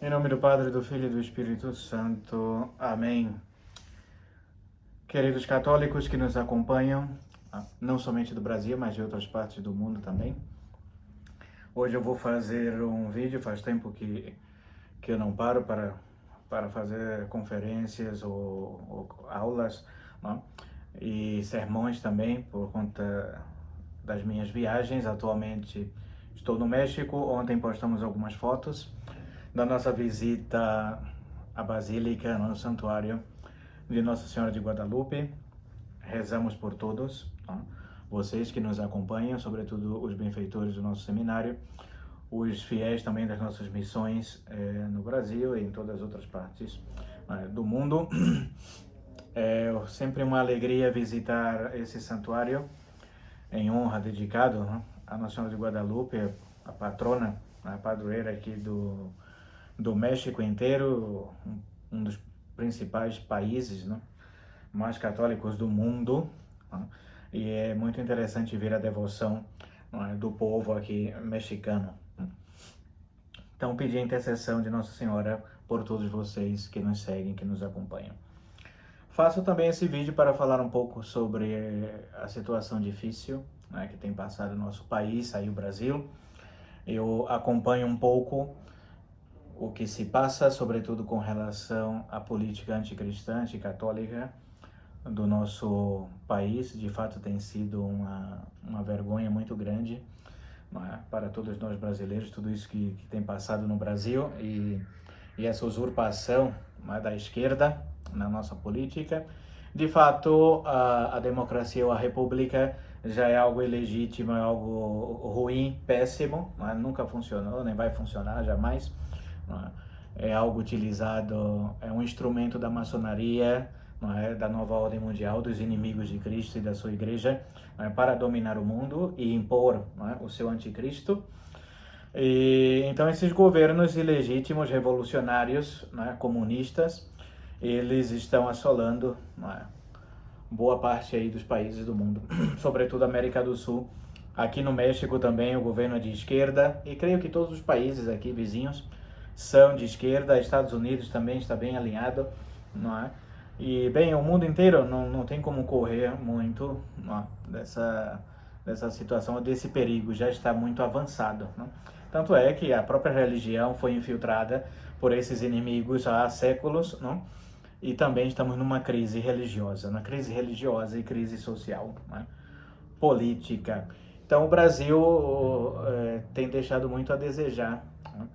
Em nome do Padre, do Filho e do Espírito Santo. Amém. Queridos católicos que nos acompanham, não somente do Brasil, mas de outras partes do mundo também. Hoje eu vou fazer um vídeo, faz tempo que eu não paro para fazer conferências ou aulas, não? E sermões também, por conta das minhas viagens. Atualmente estou no México. Ontem postamos algumas fotos da nossa visita à Basílica, no Santuário de Nossa Senhora de Guadalupe. Rezamos por todos, tá? Vocês que nos acompanham, sobretudo os benfeitores do nosso seminário, os fiéis também das nossas missões no Brasil e em todas as outras partes do mundo. É sempre uma alegria visitar esse santuário em honra, dedicado, né, a Nossa Senhora de Guadalupe, a patrona, a padroeira aqui do México inteiro, um dos principais países, né, mais católicos do mundo, né, e é muito interessante ver a devoção, né, do povo aqui mexicano. Então, pedir a intercessão de Nossa Senhora por todos vocês que nos seguem, que nos acompanham. Faço também esse vídeo para falar um pouco sobre a situação difícil, né, que tem passado no nosso país, aí o Brasil. Eu acompanho um pouco o que se passa, sobretudo com relação à política anticristã, anticatólica do nosso país. De fato, tem sido uma vergonha muito grande, não é, para todos nós brasileiros, tudo isso que tem passado no Brasil e essa usurpação, não é, da esquerda na nossa política. De fato, a democracia ou a república já é algo ilegítimo, é algo ruim, péssimo, não é? Nunca funcionou, nem vai funcionar jamais. Não é? É algo utilizado, é um instrumento da maçonaria, não é? Da nova ordem mundial, dos inimigos de Cristo e da sua igreja, não é? Para dominar o mundo e impor, não é? O seu anticristo. E, então esses governos ilegítimos, revolucionários, né, comunistas, eles estão assolando, né, boa parte aí dos países do mundo, sobretudo a América do Sul. Aqui no México também o governo é de esquerda, e creio que todos os países aqui vizinhos são de esquerda. Estados Unidos também está bem alinhado, não é? E, bem, o mundo inteiro não tem como correr muito, não é, dessa situação, desse perigo, já está muito avançado, não? Tanto é que a própria religião foi infiltrada por esses inimigos há séculos, não? E também estamos numa crise religiosa, e crise social, né? Política. Então o Brasil tem deixado muito a desejar, né?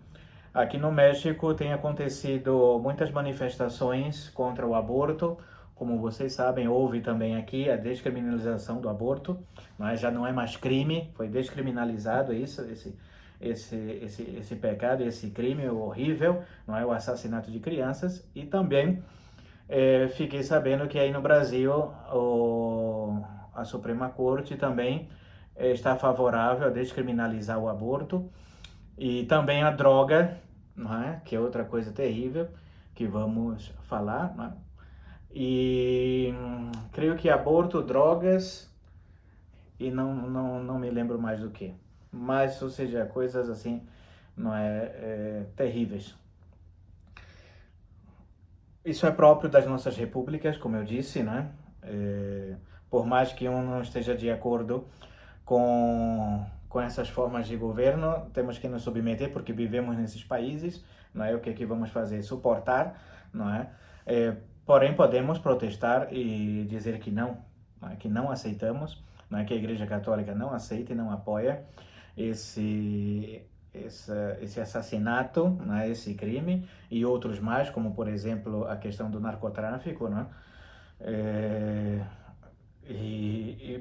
Aqui no México tem acontecido muitas manifestações contra o aborto. Como vocês sabem, houve também aqui a descriminalização do aborto, mas já não é mais crime, foi descriminalizado isso, esse pecado, esse crime horrível, não é, o assassinato de crianças. E também fiquei sabendo que aí no Brasil a Suprema Corte também está favorável a descriminalizar o aborto e também a droga, não é? Que é outra coisa terrível que vamos falar, não é? E creio que aborto, drogas e não me lembro mais do que. Mas, ou seja, coisas assim, não terríveis. Isso é próprio das nossas repúblicas, como eu disse, né? Por mais que um não esteja de acordo com essas formas de governo, temos que nos submeter porque vivemos nesses países, não é? O que é que vamos fazer? Suportar, não é? Porém, podemos protestar e dizer que não é? Que não aceitamos, não é? Que a Igreja Católica não aceita e não apoia esse assassinato, né, esse crime, e outros mais, como por exemplo a questão do narcotráfico, né, e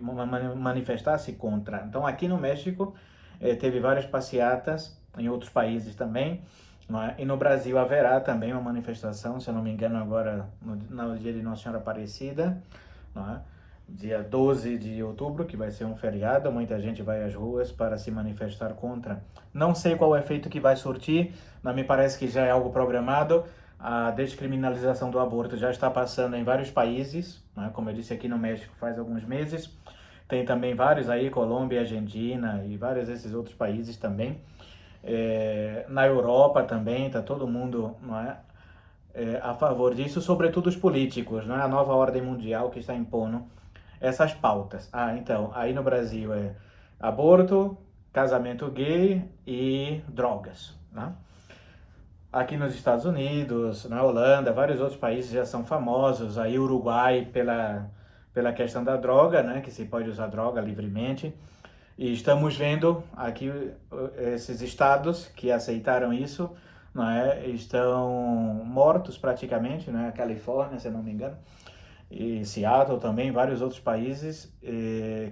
manifestar-se contra. Então aqui no México teve várias passeatas, em outros países também, não é? E no Brasil haverá também uma manifestação, se eu não me engano agora no dia de Nossa Senhora Aparecida, não é? Dia 12 de outubro, que vai ser um feriado, muita gente vai às ruas para se manifestar contra. Não sei qual é o efeito que vai surtir, mas me parece que já é algo programado. A descriminalização do aborto já está passando em vários países, né? Como eu disse, aqui no México faz alguns meses. Tem também vários aí, Colômbia, Argentina e vários desses outros países também. Na Europa também está todo mundo, não é, a favor disso, sobretudo os políticos, não é? A nova ordem mundial que está impondo essas pautas. Então, aí no Brasil é aborto, casamento gay e drogas, né? Aqui nos Estados Unidos, na Holanda, vários outros países já são famosos. Aí Uruguai pela questão da droga, né, que se pode usar droga livremente. E estamos vendo aqui esses estados que aceitaram isso, não é, estão mortos praticamente, né? A Califórnia, se eu não me engano, e Seattle também, vários outros países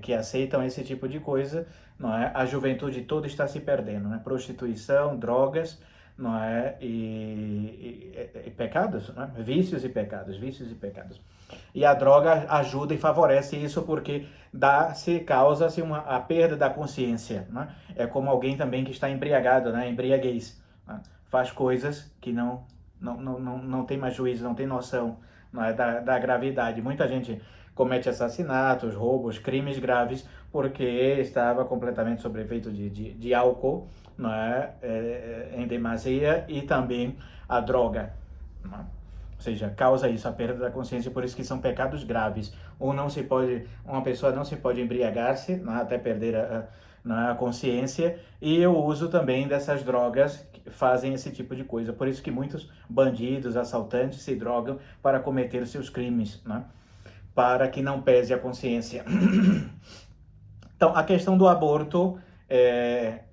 que aceitam esse tipo de coisa, não é? A juventude toda está se perdendo, né? Prostituição, drogas, não é? E pecados, né? Vícios e pecados, vícios e pecados. E a droga ajuda e favorece isso porque causa-se a perda da consciência, né? É como alguém também que está embriagado, né? Embriaguez, né? Faz coisas que não tem mais juízo, não tem noção, não é? Da gravidade. Muita gente comete assassinatos, roubos, crimes graves porque estava completamente sob efeito de álcool, não é? Em demasia, e também a droga, não é? Ou seja, causa isso, a perda da consciência, por isso que são pecados graves. Uma pessoa não se pode embriagar-se, né, até perder a consciência, e o uso também dessas drogas que fazem esse tipo de coisa. Por isso que muitos bandidos, assaltantes se drogam para cometer seus crimes, né, para que não pese a consciência. Então, a questão do aborto é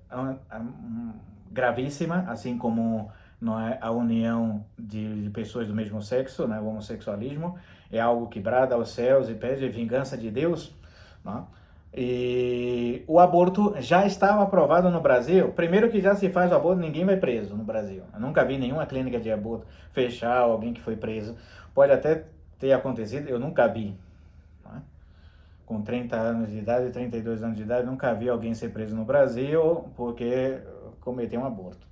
gravíssima, assim como não é a união de pessoas do mesmo sexo, né, o homossexualismo, é algo que brada aos céus e pede vingança de Deus, né? E o aborto já estava aprovado no Brasil. Primeiro que já se faz o aborto, ninguém vai preso no Brasil. Eu nunca vi nenhuma clínica de aborto fechar, alguém que foi preso. Pode até ter acontecido, eu nunca vi. Né? Com 30 anos de idade, 32 anos de idade, nunca vi alguém ser preso no Brasil porque cometeu um aborto.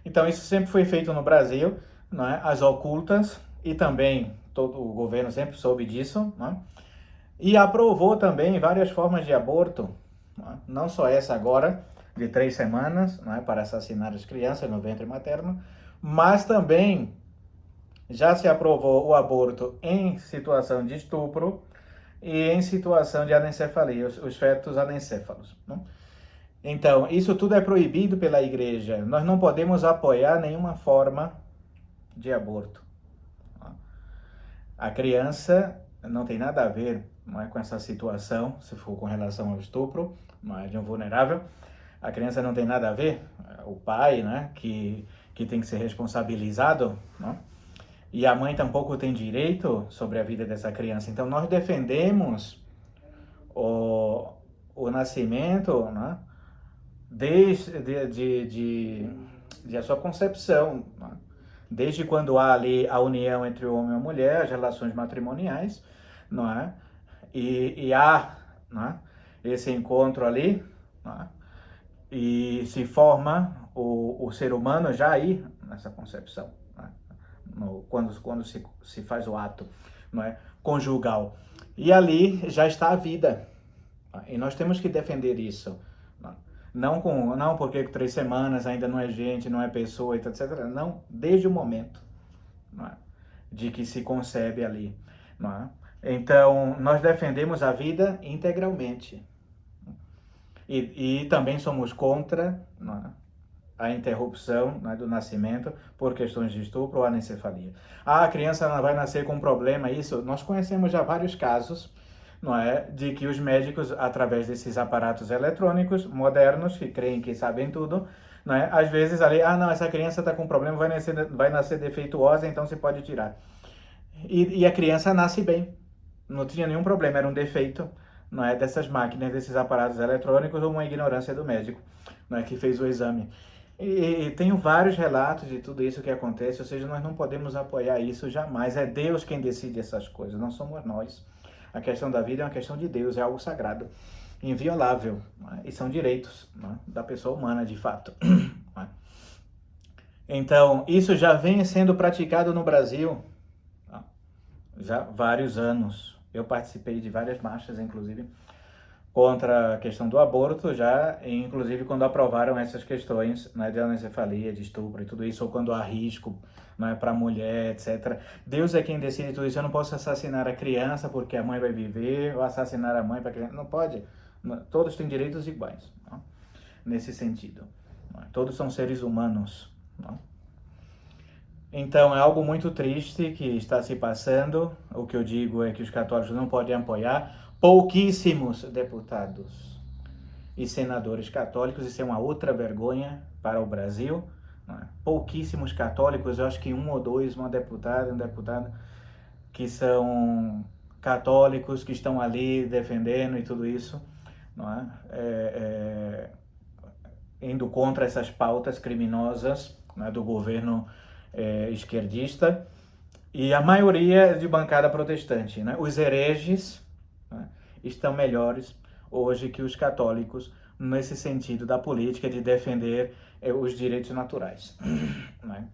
Então isso sempre foi feito no Brasil, não é? As ocultas, e também todo o governo sempre soube disso, não é? E aprovou também várias formas de aborto, não é? Não só essa agora, de 3 semanas, não é? Para assassinar as crianças no ventre materno, mas também já se aprovou o aborto em situação de estupro e em situação de anencefalia, os fetos anencéfalos, não é? Então, isso tudo é proibido pela igreja. Nós não podemos apoiar nenhuma forma de aborto. A criança não tem nada a ver, não é, com essa situação, se for com relação ao estupro, não é, de um vulnerável. A criança não tem nada a ver, o pai, né, que tem que ser responsabilizado, não? E a mãe tampouco tem direito sobre a vida dessa criança. Então, nós defendemos o nascimento, né, desde a sua concepção, né? Desde quando há ali a união entre o homem e a mulher, as relações matrimoniais, não é? E há, não é, esse encontro ali, não é? E se forma o ser humano já aí nessa concepção, não é? Quando se faz o ato, não é, conjugal. E ali já está a vida. E nós temos que defender isso. Não porque 3 semanas ainda não é gente, não é pessoa, etc. Não, desde o momento, não é, de que se concebe ali. Não é? Então, nós defendemos a vida integralmente. E também somos contra, não é, a interrupção, não é, do nascimento por questões de estupro ou anencefalia. A criança não vai nascer com um problema, isso. Nós conhecemos já vários casos, não é, de que os médicos, através desses aparatos eletrônicos modernos, que creem que sabem tudo, não é, às vezes ali, não, essa criança está com problema, vai nascer defeituosa, então se pode tirar. E a criança nasce bem, não tinha nenhum problema, era um defeito, não é, dessas máquinas, desses aparatos eletrônicos, ou uma ignorância do médico, não é, que fez o exame. E tenho vários relatos de tudo isso que acontece, ou seja, nós não podemos apoiar isso jamais. É Deus quem decide essas coisas, não somos nós. A questão da vida é uma questão de Deus, é algo sagrado, inviolável, né? E são direitos, né, da pessoa humana, de fato. Né? Então, isso já vem sendo praticado no Brasil, né, já há vários anos. Eu participei de várias marchas, inclusive, contra a questão do aborto, já, inclusive quando aprovaram essas questões, né, de anencefalia, de estupro e tudo isso, ou quando há risco, né, para a mulher, etc. Deus é quem decide tudo isso. Eu não posso assassinar a criança porque a mãe vai viver, ou assassinar a mãe para a criança. Não pode. Todos têm direitos iguais, não? Nesse sentido. Não? Todos são seres humanos. Não? Então é algo muito triste que está se passando. O que eu digo é que os católicos não podem apoiar. Pouquíssimos deputados e senadores católicos, isso é uma outra vergonha para o Brasil. Não é? Pouquíssimos católicos, eu acho que um ou dois, uma deputada, um deputado, que são católicos, que estão ali defendendo e tudo isso, não é? Indo contra essas pautas criminosas, né, do governo esquerdista, e a maioria de bancada protestante. Né? Os hereges, né, estão melhores hoje que os católicos nesse sentido da política de defender os direitos naturais. Né?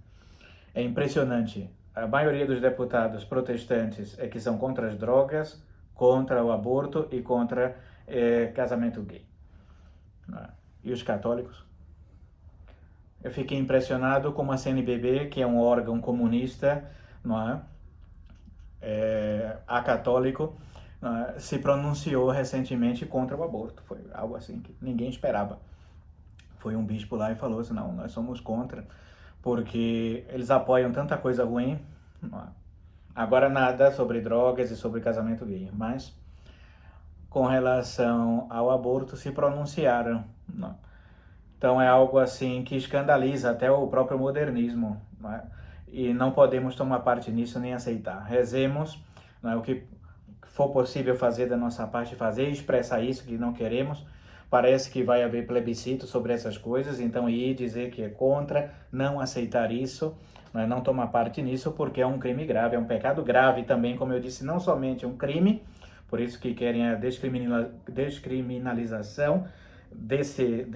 É impressionante. A maioria dos deputados protestantes é que são contra as drogas, contra o aborto e contra casamento gay. Né? E os católicos? Eu fiquei impressionado como a CNBB, que é um órgão comunista, não é? Acatólico, se pronunciou recentemente contra o aborto. Foi algo assim que ninguém esperava. Foi um bispo lá e falou assim, não, nós somos contra, porque eles apoiam tanta coisa ruim. Não é? Agora nada sobre drogas e sobre casamento gay, mas com relação ao aborto se pronunciaram. Não é? Então é algo assim que escandaliza até o próprio modernismo, não é? E não podemos tomar parte nisso nem aceitar. Rezemos, não é? O que for possível fazer da nossa parte, fazer, expressar isso que não queremos. Parece que vai haver plebiscito sobre essas coisas, então ir dizer que é contra, não aceitar isso, não é? Não tomar parte nisso, porque é um crime grave, é um pecado grave também, como eu disse, não somente um crime, por isso que querem a descriminalização desse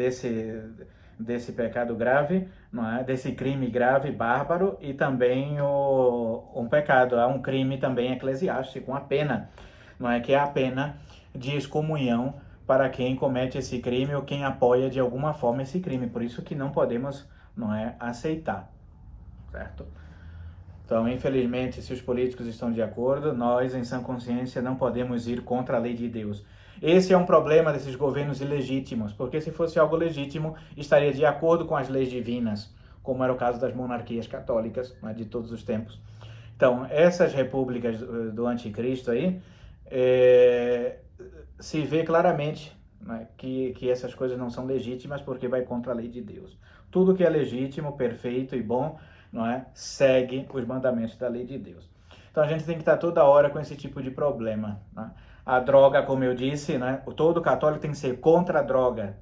pecado grave, não é? Desse crime grave, bárbaro, e também um pecado, há um crime também eclesiástico, uma pena, não é? Que é a pena de excomunhão para quem comete esse crime ou quem apoia de alguma forma esse crime. Por isso que não podemos, não é, aceitar, certo? Então, infelizmente, se os políticos estão de acordo, nós, em sã consciência, não podemos ir contra a lei de Deus. Esse é um problema desses governos ilegítimos, porque se fosse algo legítimo, estaria de acordo com as leis divinas, como era o caso das monarquias católicas, né, de todos os tempos. Então, essas repúblicas do anticristo aí, se vê claramente, né, que essas coisas não são legítimas porque vai contra a lei de Deus. Tudo que é legítimo, perfeito e bom, não é? Segue os mandamentos da lei de Deus. Então a gente tem que estar toda hora com esse tipo de problema. Né? A droga, como eu disse, né? Todo católico tem que ser contra a droga,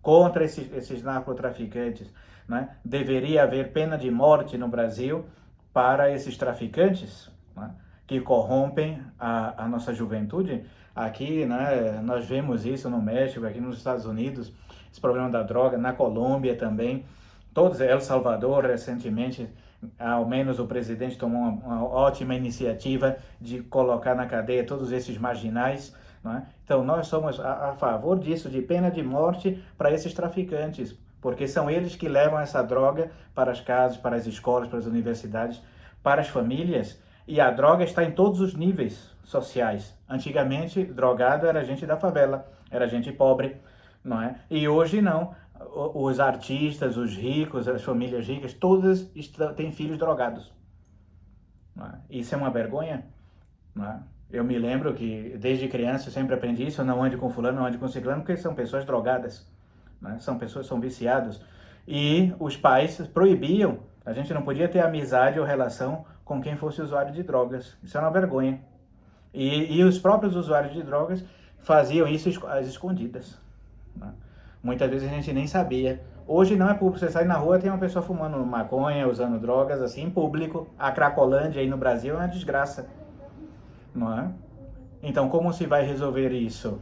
contra esses narcotraficantes. Né? Deveria haver pena de morte no Brasil para esses traficantes, né? Que corrompem a nossa juventude. Aqui, né, nós vemos isso no México, aqui nos Estados Unidos, esse problema da droga, na Colômbia também. Todos, El Salvador, recentemente, ao menos o presidente tomou uma ótima iniciativa de colocar na cadeia todos esses marginais. Não é? Então, nós somos a favor disso, de pena de morte para esses traficantes, porque são eles que levam essa droga para as casas, para as escolas, para as universidades, para as famílias, e a droga está em todos os níveis sociais. Antigamente, drogado era gente da favela, era gente pobre, não é? E hoje não. Os artistas, os ricos, as famílias ricas, todas têm filhos drogados. Não é? Isso é uma vergonha. Não é? Eu me lembro que desde criança eu sempre aprendi isso, eu não ande com fulano, não ande com ciclano, porque são pessoas drogadas. Não é? São pessoas que são viciados. E os pais proibiam, a gente não podia ter amizade ou relação com quem fosse usuário de drogas. Isso é uma vergonha. E os próprios usuários de drogas faziam isso às escondidas. Não é? Muitas vezes a gente nem sabia. Hoje não é público, você sai na rua, tem uma pessoa fumando maconha, usando drogas, assim, em público. A Cracolândia aí no Brasil é uma desgraça, não é? Então, como se vai resolver isso?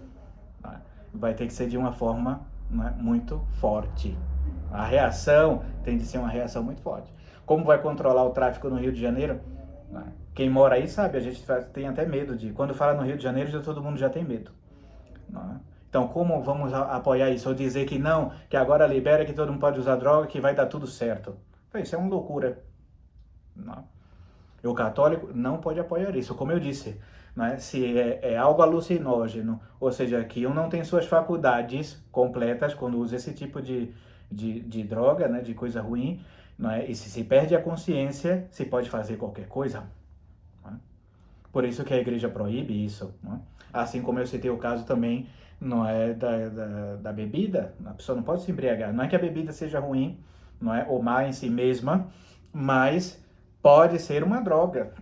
Vai ter que ser de uma forma, não é, muito forte. A reação tem de ser uma reação muito forte. Como vai controlar o tráfico no Rio de Janeiro? Quem mora aí sabe, a gente tem até medo de... Quando fala no Rio de Janeiro, todo mundo já tem medo. Não é? Então, como vamos apoiar isso? Ou dizer que não, que agora libera, que todo mundo pode usar droga, que vai dar tudo certo. Isso é uma loucura. Não. E o católico não pode apoiar isso, como eu disse. Né? Se é algo alucinógeno, ou seja, que um não tem suas faculdades completas quando usa esse tipo de droga, né? De coisa ruim, né? E se perde a consciência, se pode fazer qualquer coisa. Né? Por isso que a igreja proíbe isso. Né? Assim como eu citei o caso também, não é da bebida, a pessoa não pode se embriagar. Não é que a bebida seja ruim, não é, ou má em si mesma, mas pode ser uma droga.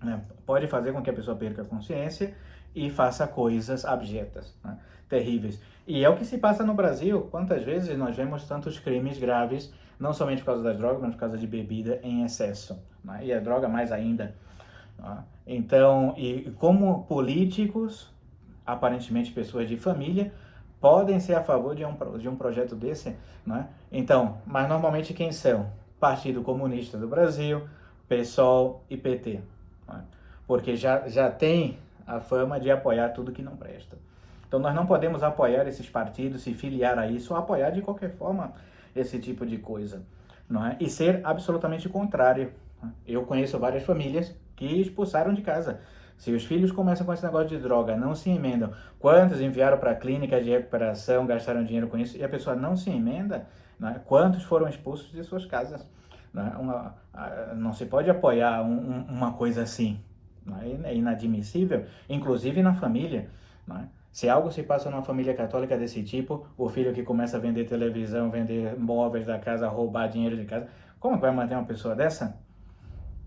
Né? Pode fazer com que a pessoa perca a consciência e faça coisas abjetas, né? Terríveis. E é o que se passa no Brasil. Quantas vezes nós vemos tantos crimes graves, não somente por causa das drogas, mas por causa de bebida em excesso. Né? E a droga mais ainda. Né? Então, e como políticos, aparentemente pessoas de família, podem ser a favor de um projeto desse, né? Então, mas normalmente quem são? Partido Comunista do Brasil, PSOL e PT. Né? Porque já tem a fama de apoiar tudo que não presta. Então nós não podemos apoiar esses partidos, se filiar a isso, ou apoiar de qualquer forma esse tipo de coisa. Não é? E ser absolutamente contrário. Eu conheço várias famílias que expulsaram de casa. Se os filhos começam com esse negócio de droga, não se emendam. Quantos enviaram para clínicas de recuperação, gastaram dinheiro com isso, e a pessoa não se emenda? Né? Quantos foram expulsos de suas casas? Né? Não se pode apoiar uma coisa assim. Né? É inadmissível, inclusive na família. Né? Se algo se passa numa família católica desse tipo, o filho que começa a vender televisão, vender móveis da casa, roubar dinheiro de casa, como vai manter uma pessoa dessa?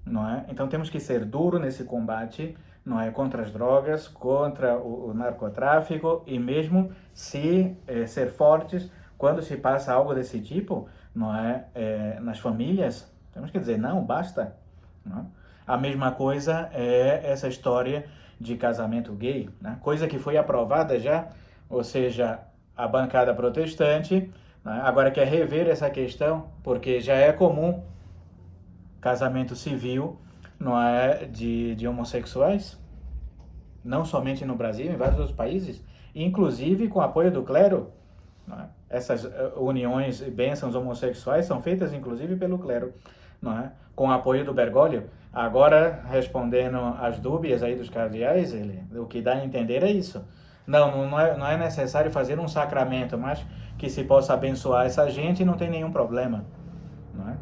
Não é? Então temos que ser duro nesse combate, não é, contra as drogas, contra o narcotráfico e mesmo se ser fortes quando se passa algo desse tipo, não é, nas famílias, temos que dizer não, basta. Não é? A mesma coisa é essa história de casamento gay, né? Coisa que foi aprovada já, ou seja, a bancada protestante, né, agora quer rever essa questão porque já é comum casamento civil, não é, de homossexuais, não somente no Brasil, em vários outros países, inclusive com apoio do clero. Não é? Essas uniões e bênçãos homossexuais são feitas inclusive pelo clero, não é? Com apoio do Bergoglio. Agora, respondendo às dúvidas aí dos cardeais, o que dá a entender é isso. Não é necessário fazer um sacramento, mas que se possa abençoar essa gente e não tem nenhum problema. Não é?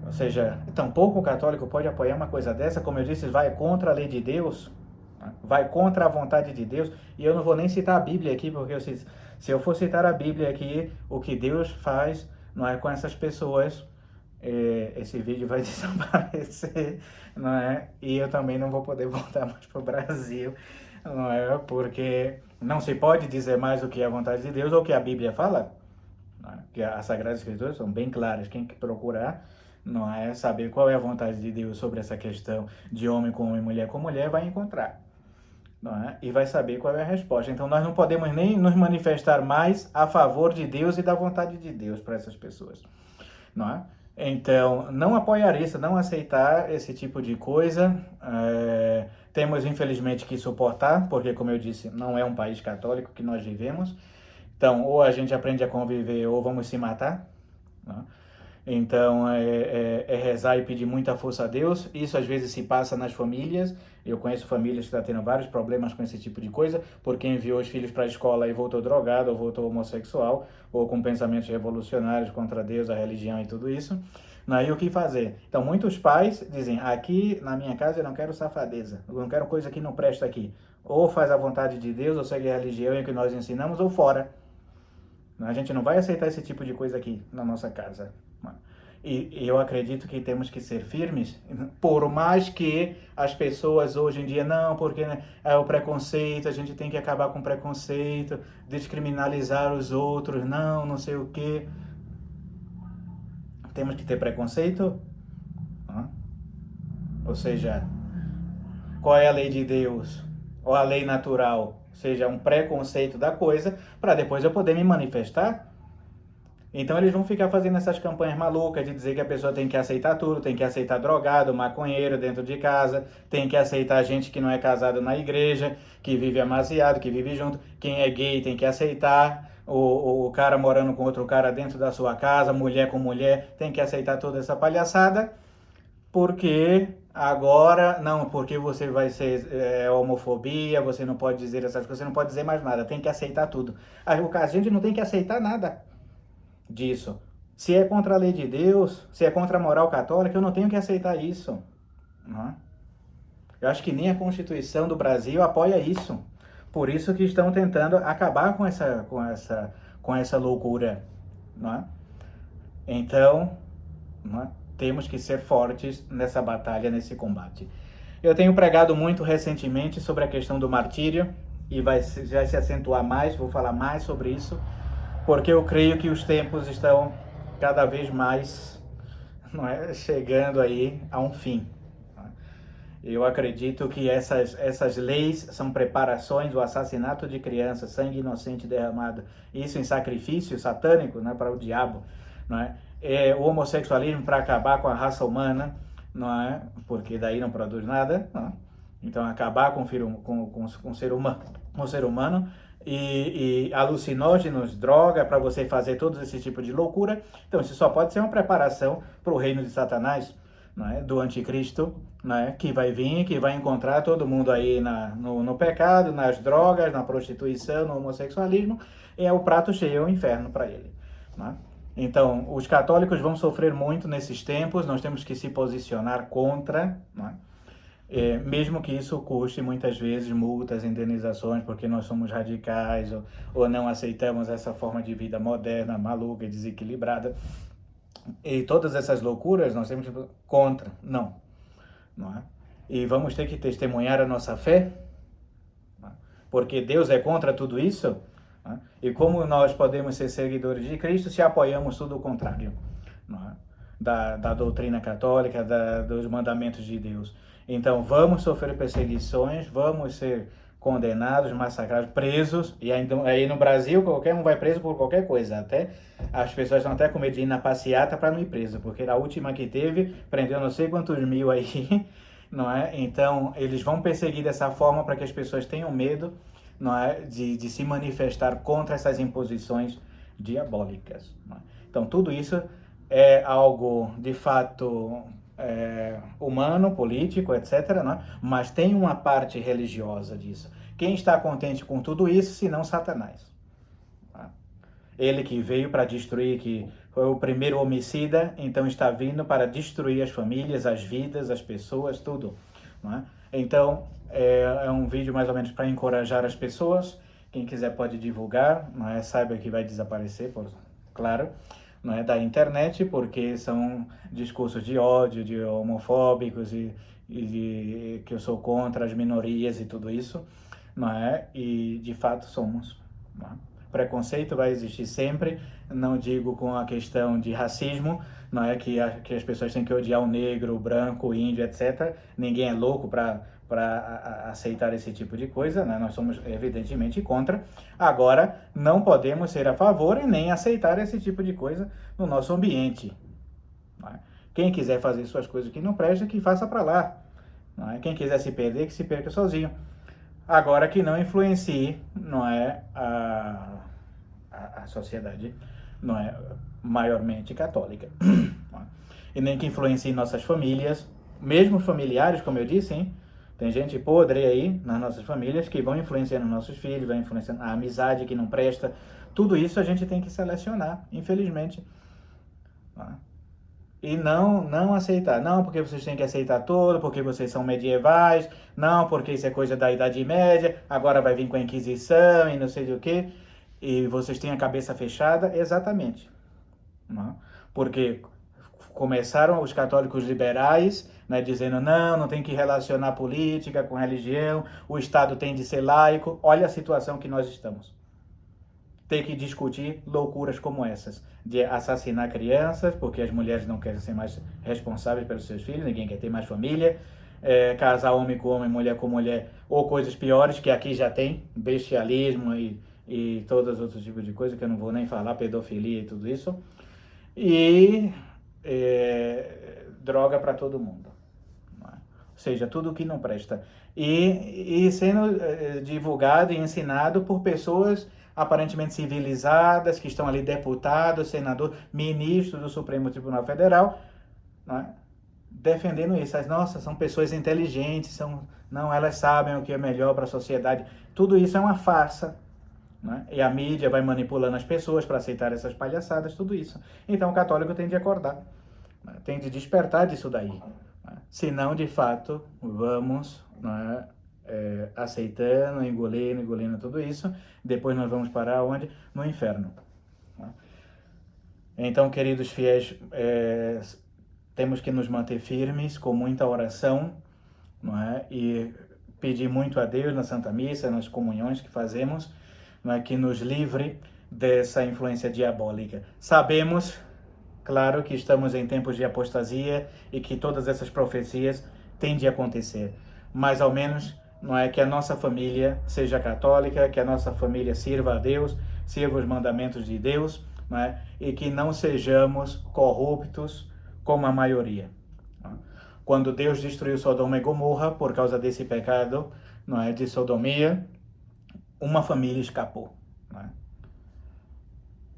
Ou seja, tampouco o católico pode apoiar uma coisa dessa, como eu disse, vai contra a lei de Deus, né? Vai contra a vontade de Deus, e eu não vou nem citar a Bíblia aqui, porque se eu for citar a Bíblia aqui, o que Deus faz, não é, com essas pessoas, esse vídeo vai desaparecer, não é? E eu também não vou poder voltar mais para o Brasil, não é? Porque não se pode dizer mais o que é a vontade de Deus ou o que a Bíblia fala, não é? Que as Sagradas Escrituras são bem claras, quem procurar, não é, saber qual é a vontade de Deus sobre essa questão de homem com homem, mulher com mulher, vai encontrar. Não é? E vai saber qual é a resposta. Então nós não podemos nem nos manifestar mais a favor de Deus e da vontade de Deus para essas pessoas. Não é? Então, não apoiar isso, não aceitar esse tipo de coisa. Temos, infelizmente, que suportar, porque, como eu disse, não é um país católico que nós vivemos. Então, ou a gente aprende a conviver, ou vamos se matar. Não é? Então, é rezar e pedir muita força a Deus. Isso às vezes se passa nas famílias. Eu conheço famílias que estão tendo vários problemas com esse tipo de coisa, porque enviou os filhos para a escola e voltou drogado, ou voltou homossexual, ou com pensamentos revolucionários contra Deus, a religião e tudo isso. E o que fazer? Então, muitos pais dizem, aqui na minha casa eu não quero safadeza, eu não quero coisa que não presta aqui. Ou faz a vontade de Deus, ou segue a religião em que nós ensinamos, ou fora. A gente não vai aceitar esse tipo de coisa aqui na nossa casa. E eu acredito que temos que ser firmes, por mais que as pessoas hoje em dia, não, porque é o preconceito, a gente tem que acabar com o preconceito, descriminalizar os outros, não sei o quê. Temos que ter preconceito? Ou seja, qual é a lei de Deus? Ou a lei natural? Seja um preconceito da coisa, para depois eu poder me manifestar? Então eles vão ficar fazendo essas campanhas malucas de dizer que a pessoa tem que aceitar tudo, tem que aceitar drogado, maconheiro dentro de casa, tem que aceitar gente que não é casado na igreja, que vive amaziado, que vive junto. Quem é gay tem que aceitar. O cara morando com outro cara dentro da sua casa, mulher com mulher, tem que aceitar toda essa palhaçada. Porque agora, não, porque você vai ser homofobia, você não pode dizer essas coisas, você não pode dizer mais nada, tem que aceitar tudo. A gente não tem que aceitar nada disso. Se é contra a lei de Deus, se é contra a moral católica, eu não tenho que aceitar isso. Não é? Eu acho que nem a Constituição do Brasil apoia isso. Por isso que estão tentando acabar com essa loucura. Não é? Então, não é? Temos que ser fortes nessa batalha, nesse combate. Eu tenho pregado muito recentemente sobre a questão do martírio e vai se acentuar mais, vou falar mais sobre isso, porque eu creio que os tempos estão cada vez mais, não é, chegando aí a um fim. Eu acredito que essas leis são preparações, o assassinato de crianças, sangue inocente derramado, isso em sacrifício satânico, né, para o diabo, não é? O homossexualismo para acabar com a raça humana, não é? Porque daí não produz nada, não é? Então acabar com o ser humano e alucinógenos, droga, para você fazer todos esse tipo de loucura. Então isso só pode ser uma preparação para o reino de Satanás, não é? Do anticristo, não é? Que vai vir, que vai encontrar todo mundo aí no pecado, nas drogas, na prostituição, no homossexualismo, e é o prato cheio, é o inferno para ele, não é? Então, os católicos vão sofrer muito nesses tempos, nós temos que se posicionar contra, não é? Mesmo que isso custe muitas vezes multas, indenizações, porque nós somos radicais ou não aceitamos essa forma de vida moderna, maluca e desequilibrada. E todas essas loucuras nós temos que ir contra, não é? E vamos ter que testemunhar a nossa fé, não é? Porque Deus é contra tudo isso, não é? E como nós podemos ser seguidores de Cristo se apoiamos tudo o contrário, não é? Da doutrina católica, dos mandamentos de Deus. Então vamos sofrer perseguições, vamos ser condenados, massacrados, presos, e aí no Brasil qualquer um vai preso por qualquer coisa, até as pessoas estão até com medo de ir na passeata para não ir preso, porque a última que teve, prendeu não sei quantos mil aí, não é? Então eles vão perseguir dessa forma para que as pessoas tenham medo, não é? De se manifestar contra essas imposições diabólicas, não é? Então tudo isso é algo de fato humano, político, etc., né? Mas tem uma parte religiosa disso. Quem está contente com tudo isso, senão Satanás? Né? Ele que veio para destruir, que foi o primeiro homicida, então está vindo para destruir as famílias, as vidas, as pessoas, tudo. Né? Então, é um vídeo mais ou menos para encorajar as pessoas. Quem quiser pode divulgar, não é? Saiba que vai desaparecer, claro, não é, da internet, porque são discursos de ódio, de homofóbicos e que eu sou contra as minorias e tudo isso, não é? E de fato somos. Não é? Preconceito vai existir sempre, não digo com a questão de racismo, não é que as pessoas têm que odiar o negro, o branco, o índio, etc. Ninguém é louco para aceitar esse tipo de coisa, né? Nós somos evidentemente contra. Agora, não podemos ser a favor e nem aceitar esse tipo de coisa no nosso ambiente. Não é? Quem quiser fazer suas coisas que não prestam, que faça para lá. Não é? Quem quiser se perder, que se perca sozinho. Agora que não influencie, não é, a sociedade, não é, maiormente católica. Não é? E nem que influencie nossas famílias, mesmo familiares, como eu disse, hein? Tem gente podre aí nas nossas famílias que vão influenciando nossos filhos, vão influenciando a amizade que não presta. Tudo isso a gente tem que selecionar, infelizmente. E não aceitar. Não porque vocês têm que aceitar tudo, porque vocês são medievais, não porque isso é coisa da Idade Média, agora vai vir com a Inquisição e não sei do que, e vocês têm a cabeça fechada. Exatamente. Não? Porque começaram os católicos liberais, né, dizendo não tem que relacionar política com religião, o Estado tem de ser laico. Olha a situação que nós estamos. Ter que discutir loucuras como essas, de assassinar crianças, porque as mulheres não querem ser mais responsáveis pelos seus filhos, ninguém quer ter mais família, casar homem com homem, mulher com mulher, ou coisas piores que aqui já tem, bestialismo e todos os outros tipos de coisa que eu não vou nem falar, pedofilia e tudo isso, e droga para todo mundo, não é? Ou seja, tudo que não presta. E sendo divulgado e ensinado por pessoas aparentemente civilizadas, que estão ali deputados, senadores, ministros do Supremo Tribunal Federal, não é? Defendendo isso. Nossa, são pessoas inteligentes, não, elas sabem o que é melhor para a sociedade. Tudo isso é uma farsa, né? E a mídia vai manipulando as pessoas para aceitar essas palhaçadas, tudo isso. Então o católico tem de acordar, né? Tem de despertar disso daí, né? Senão, de fato, vamos, né, aceitando, engolindo tudo isso, depois nós vamos parar onde? No inferno, né? Então, queridos fiéis, temos que nos manter firmes com muita oração, não é? E pedir muito a Deus na Santa Missa, nas comunhões que fazemos, não é? Que nos livre dessa influência diabólica. Sabemos, claro, que estamos em tempos de apostasia e que todas essas profecias têm de acontecer, mas ao menos não é que a nossa família seja católica, que a nossa família sirva a Deus, sirva os mandamentos de Deus, não é? E que não sejamos corruptos como a maioria. Quando Deus destruiu Sodoma e Gomorra por causa desse pecado, não é, de sodomia, uma família escapou, não é?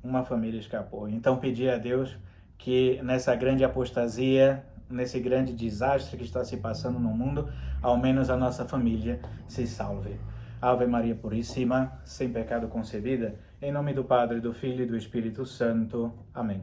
Uma família escapou. Então pedir a Deus que nessa grande apostasia, nesse grande desastre que está se passando no mundo, ao menos a nossa família se salve. Ave Maria Puríssima, sem pecado concebida, em nome do Padre, do Filho e do Espírito Santo. Amém.